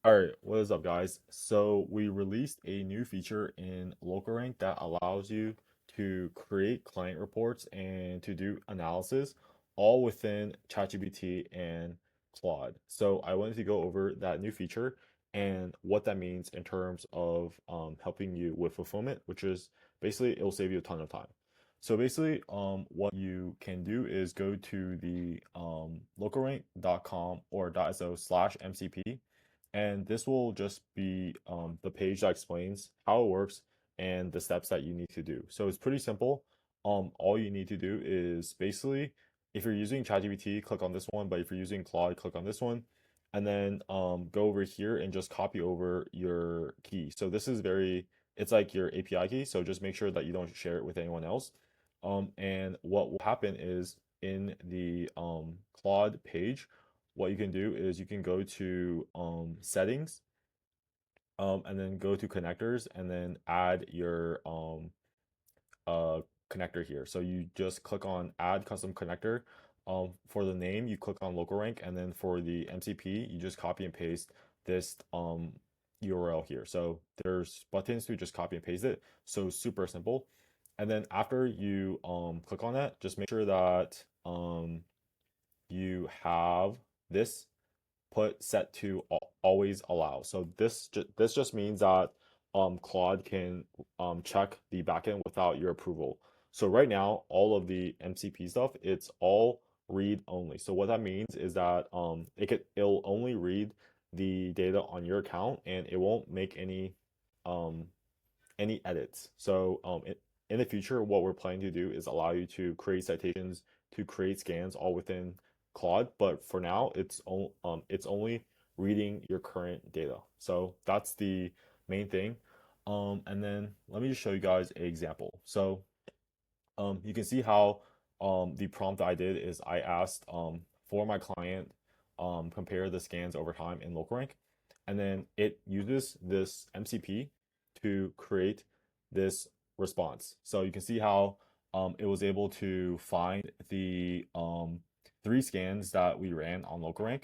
All right, what is up, guys? So we released a new feature in LocalRank that allows you to create client reports and to do analysis all within ChatGPT and Claude. So I wanted to go over that new feature and what that means in terms of helping you with fulfillment, which is basically it will save you a ton of time. So basically, what you can do is go to the localrank.com or .so/MCP, and this will just be the page that explains how it works and the steps that you need to do. So it's pretty simple. All you need to do is basically, if you're using ChatGPT, click on this one, but if you're using Claude, click on this one, and then go over here and just copy over your key. So this is it's like your API key, so just make sure that you don't share it with anyone else. And what will happen is in the Claude page, what you can do is you can go to settings, and then go to connectors and then add your uh connector here. So you just click on add custom connector. For the name, you click on local rank, and then for the MCP, you just copy and paste this URL here. So there's buttons to just copy and paste it. So super simple. And then after you click on that, just make sure that you have this put set to always allow. So this just means that Claude can check the backend without your approval. So right now, all of the MCP stuff, it's all read only. So what that means is that it'll only read the data on your account, and it won't make um any edits. So in the future, what we're planning to do is allow you to create citations, to create scans all within Claude, but for now, it's only reading your current data. So that's the main thing. And then let me just show you guys an example. So you can see how the prompt I did is I asked for my client, compare the scans over time in LocalRank, and then it uses this MCP to create this response. So you can see how it was able to find the three scans that we ran on LocalRank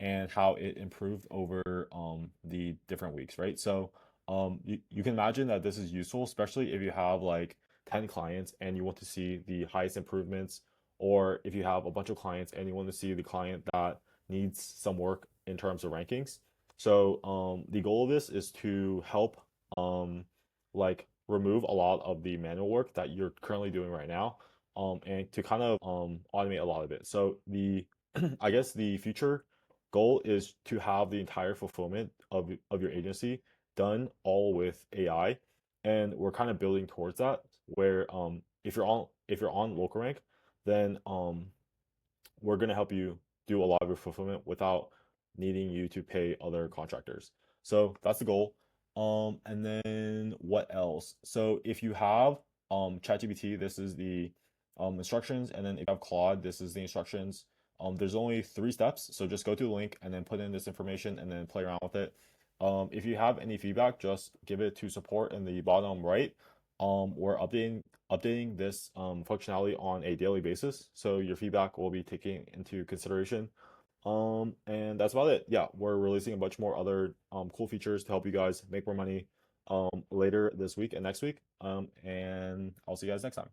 and how it improved over the different weeks, right? So you can imagine that this is useful, especially if you have like 10 clients and you want to see the highest improvements, or if you have a bunch of clients and you want to see the client that needs some work in terms of rankings. So the goal of this is to help like remove a lot of the manual work that you're currently doing right now, and to kind of automate a lot of it. So the I guess the future goal is to have the entire fulfillment of your agency done all with AI, and we're kind of building towards that. Where if you're on LocalRank, then we're gonna help you do a lot of your fulfillment without needing you to pay other contractors. So that's the goal. And then what else? So if you have ChatGPT, this is the instructions, and then if you have Claude, this is the instructions. There's only 3 steps, so just go to the link and then put in this information and then play around with it. If you have any feedback, just give it to support in the bottom right. We're updating this functionality on a daily basis, so your feedback will be taken into consideration. And that's about it. Yeah, we're releasing a bunch more other cool features to help you guys make more money later this week and next week. And I'll see you guys next time.